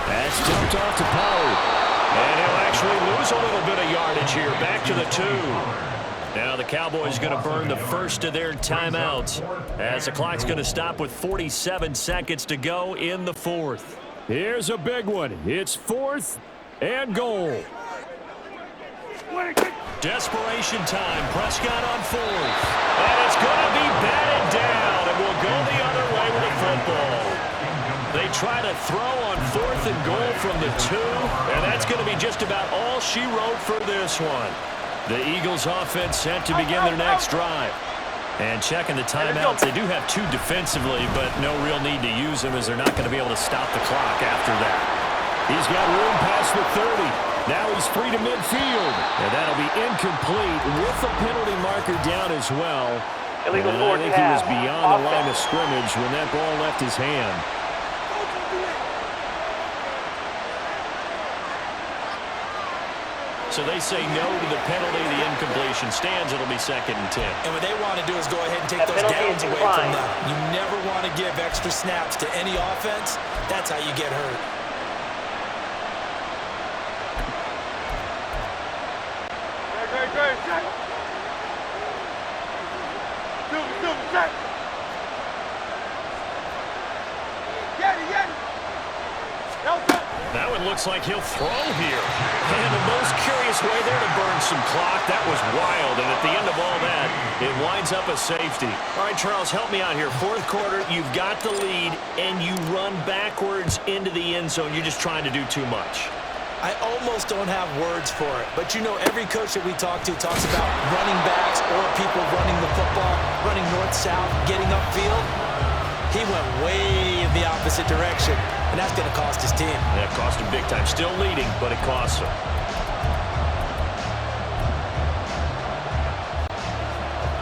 That's dumped off to Poe. And he'll actually lose a little bit of yardage here. Back to the 2. Now the Cowboys going to burn the first of their timeouts as the clock's going to stop with 47 seconds to go in the 4th. Here's a big one. It's 4th and goal. Desperation time. Prescott on 4th. And it's going to be batted down, and we'll go the other way with the football. They try to throw on 4th and goal from the 2, and that's going to be just about all she wrote for this one. The Eagles offense set to begin their next drive. And checking the timeouts, they do have 2 defensively, but no real need to use them as they're not going to be able to stop the clock after that. He's got room past the 30. Now he's free to midfield. And that'll be incomplete with the penalty marker down as well. Illegal and 4th I think he was beyond the line of scrimmage when that ball left his hand. So they say no to the penalty. The incompletion stands. It'll be 2nd and 10. And what they want to do is go ahead and take those downs away from them. You never want to give extra snaps to any offense. That's how you get hurt. Great. Check. Get it. That one looks looks like he'll throw here. And the most curious way there to burn some clock. That was wild. And at the end of all that, it winds up a safety. All right, Charles, help me out here. Fourth quarter, you've got the lead, and you run backwards into the end zone. You're just trying to do too much. I almost don't have words for it. But, you know, every coach that we talk to talks about running backs or people running the football, running north-south, getting upfield. He went way in the opposite direction, and that's going to cost his team. That cost him big time. Still leading, but it costs him.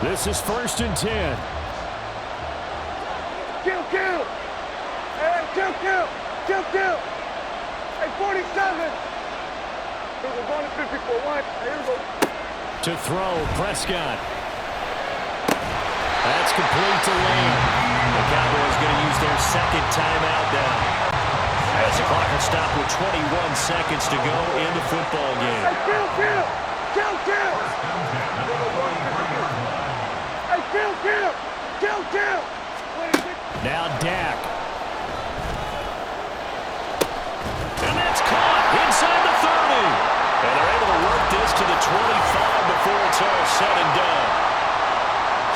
This is 1st and 10. Kill. Hey, kill. Hey, 47. Here we go, going to 54. One. Here we go. To throw, Prescott. That's complete to Lamb. The Cowboys going to use their second timeout now. As the clock will stop with 21 seconds to go in the football game. Hey, kill. Hey, kill. Now Dak. And that's caught inside the 30. And they're able to work this to the 25 before it's all said and done.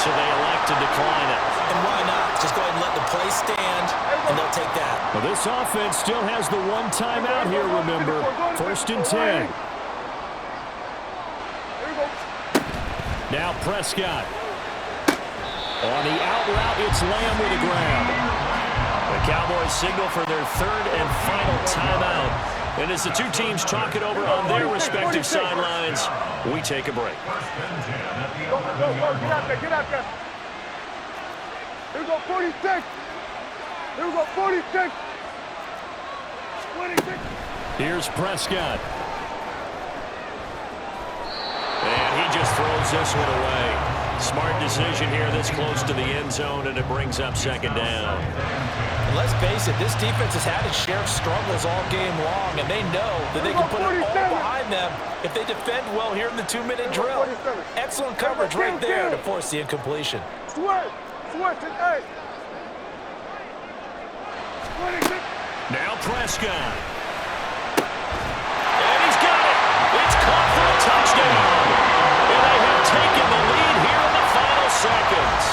So they elect to decline it. And why not? Just go ahead and let the play stand, and they'll take that. Well, this offense still has the one timeout here, remember. 1st and 10. Now Prescott. On the out route, it's Lamb with a grab. The Cowboys signal for their third and final timeout. And as the two teams talk it over on their respective sidelines, we take a break. Go, get out there. Here we go, 46. 26. Here's Prescott. And he just throws this one away. Smart decision here this close to the end zone, and it brings up second down. And let's face it, this defense has had its share of struggles all game long, and they know that they can put it all behind them if they defend well here in the 2-minute drill. Excellent coverage right there to force the incompletion. Switch it, hey. 26. Now Prescott. And he's got it. It's caught for a touchdown. And they have taken the lead here in the final seconds.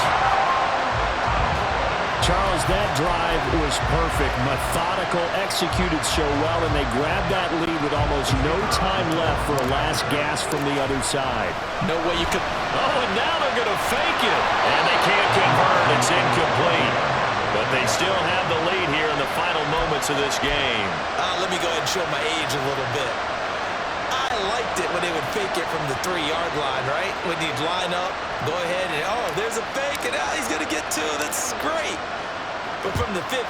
Charles, that drive was perfect. Methodical, executed so well, and they grabbed that lead with almost no time left for a last gasp from the other side. No way you could... Oh, and now they're going to fake it. And they can't convert. It's incomplete. But they still have the lead here in the final moments of this game. Let me go ahead and show my age a little bit. I liked it when they would fake it from the 3-yard line, right? When you'd line up, go ahead and, oh, there's a fake, and now he's going to get 2. That's great. But from the 15,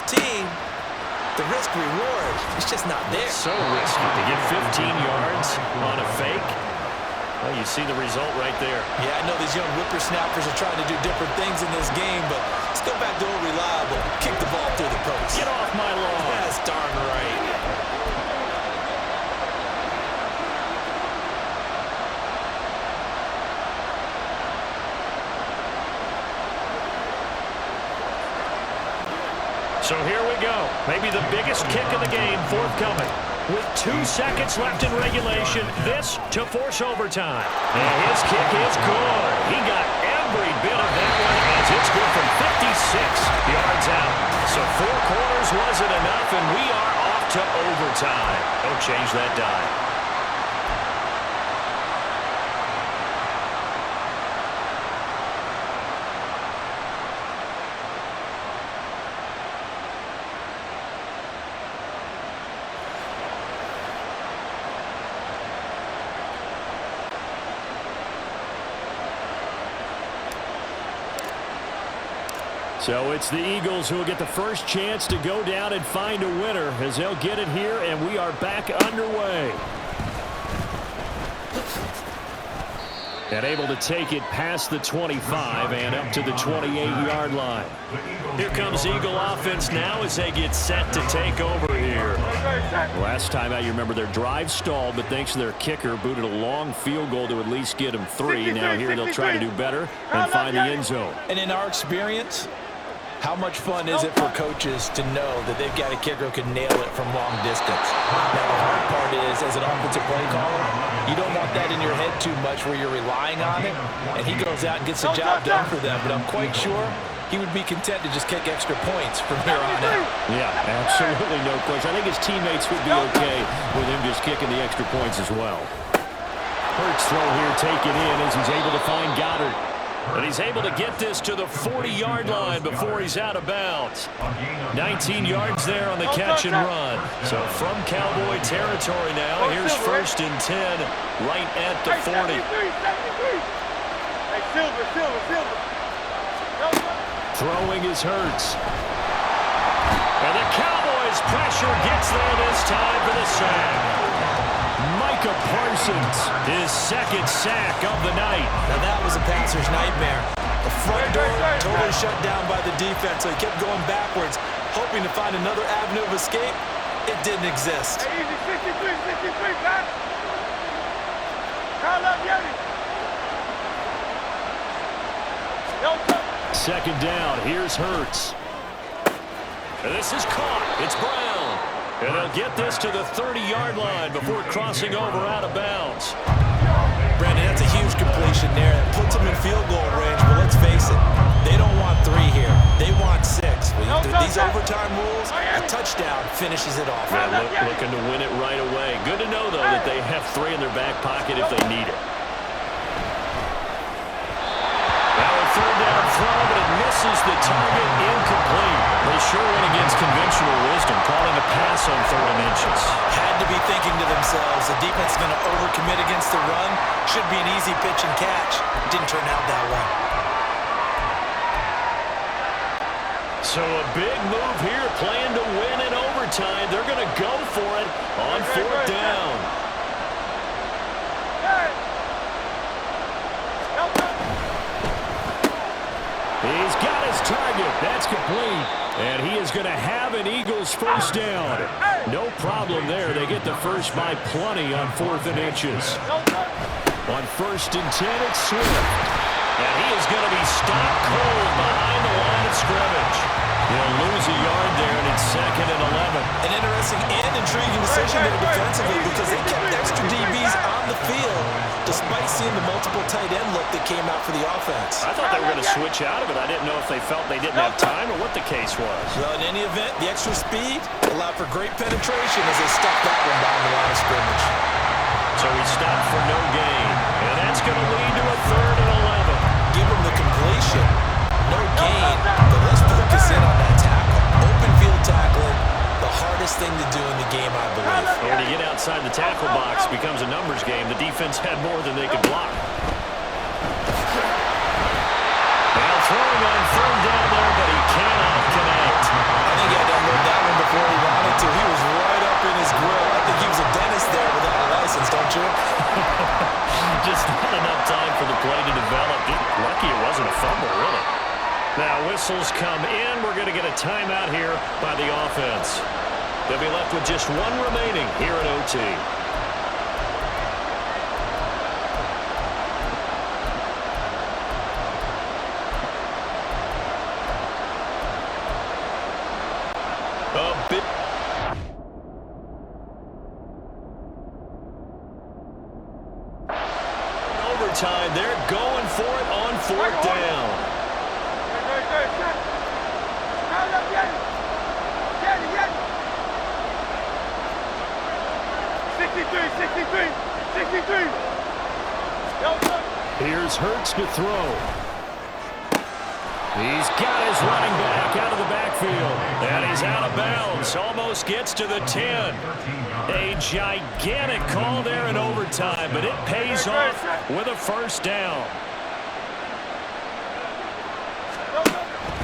the risk-reward, it's just not there. So risky to get 15 yards on a fake. Well, you see the result right there. Yeah, I know these young whippersnappers are trying to do different things in this game, but let's go back to old reliable. Kick the ball through the post. Get off my lawn. That's darn right. So here we go. Maybe the biggest kick of the game forthcoming. With 2 seconds left in regulation, this to force overtime. And his kick is good. He got every bit of that one as it's good from 56 yards out. So 4 quarters wasn't enough, and we are off to overtime. Don't change that dime. So it's the Eagles who will get the first chance to go down and find a winner as they'll get it here, and we are back underway. And able to take it past the 25 and up to the 28-yard line. Here comes Eagle offense now as they get set to take over here. Last time out, you remember their drive stalled, but thanks to their kicker, booted a long field goal to at least get them 3. Now here they'll try to do better and find the end zone. And in our experience, How much fun is it for coaches to know that they've got a kicker who can nail it from long distance? Now, the hard part is, as an offensive play caller, you don't want that in your head too much where you're relying on it, and he goes out and gets the job done for them. But I'm quite sure he would be content to just kick extra points from here on out. Yeah, absolutely no question. I think his teammates would be okay with him just kicking the extra points as well. Hurts throw here taken in as he's able to find Goddard. And he's able to get this to the 40-yard line before he's out of bounds. 19 yards there on the catch and run. So from Cowboy territory now, here's 1st and 10 right at the 40. Hey, Silver. Throwing is Hurts. And the Cowboys' pressure gets there this time for the sack. Micah Parsons, his 2nd sack of the night. Now that was a passer's nightmare. The front door totally shut down by the defense, so he kept going backwards, hoping to find another avenue of escape. It didn't exist. Hey, easy, 63, back. Call up, Yeti. 2nd down, here's Hurts. And this is caught. It's Brown. And they'll get this to the 30-yard line before crossing over out of bounds. Brandon, that's a huge completion there. It puts them in field goal range, but let's face it, they don't want 3 here. They want 6. These overtime rules, a touchdown finishes it off. Yeah, looking to win it right away. Good to know, though, that they have 3 in their back pocket if they need it. Now a 3rd down throw, but it misses the target, incomplete. They sure went against conventional wisdom, calling a pass on 3rd and inches. Had to be thinking to themselves, the defense is going to overcommit against the run. Should be an easy pitch and catch. Didn't turn out that way. So a big move here, playing to win in overtime. They're going to go for it on 4th down. He's got his target. That's complete. And he is going to have an Eagles 1st down. No problem there. They get the first by plenty on 4th and inches. On 1st and 10, it's Swift. And he is going to be stopped cold behind the line of scrimmage. He'll lose a yard there, and it's 2nd and 11. An interesting and intriguing decision there defensively because they kept extra DBs on the field despite seeing the multiple tight end look that came out for the offense. I thought they were going to switch out of it. I didn't know if they felt they didn't have time or what the case was. Well, in any event, the extra speed allowed for great penetration as they stuck that one behind the line of scrimmage. So he stopped for no gain, and that's going to lead to a 3rd and 11. Give him the completion, no gain, but let's focus in on that tackle. Open field tackling, the hardest thing to do in the game, I believe. When you get outside the tackle box, it becomes a numbers game. The defense had more than they could block. Now throwing on 3rd down there, but he cannot connect. I think he had to unload that one before he wanted to. He was right up in his grill. I think he was a dentist there without a license, don't you? Just not enough time for the play to develop. Lucky it wasn't a fumble, really. Now whistles come in. We're going to get a timeout here by the offense. They'll be left with just 1 remaining here at OT. A bit. Overtime, they're going for it on 4th down. 63. Here's Hurts to throw. He's got his running back out of the backfield. And he's out of bounds. Almost gets to the 10. A gigantic call there in overtime, but it pays off with a 1st down.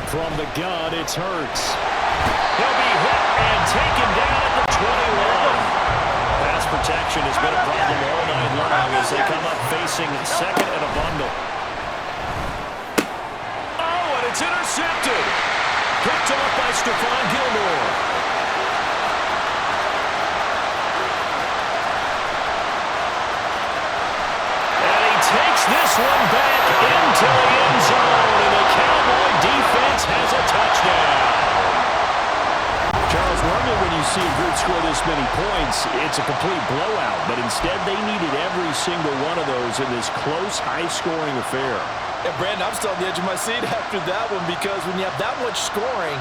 From the gun, it's Hurts. He'll be hit and taken down at the 21. Pass protection has been a problem all night long as they come up facing 2nd and a bundle. Oh, and it's intercepted. Picked off by Stephon Gilmore. And he takes this one back into the end zone, and the Cowboy defense has a touchdown. see a group score this many points, it's a complete blowout. But instead, they needed every single one of those in this close, high-scoring affair. And Brandon, I'm still on the edge of my seat after that one because when you have that much scoring,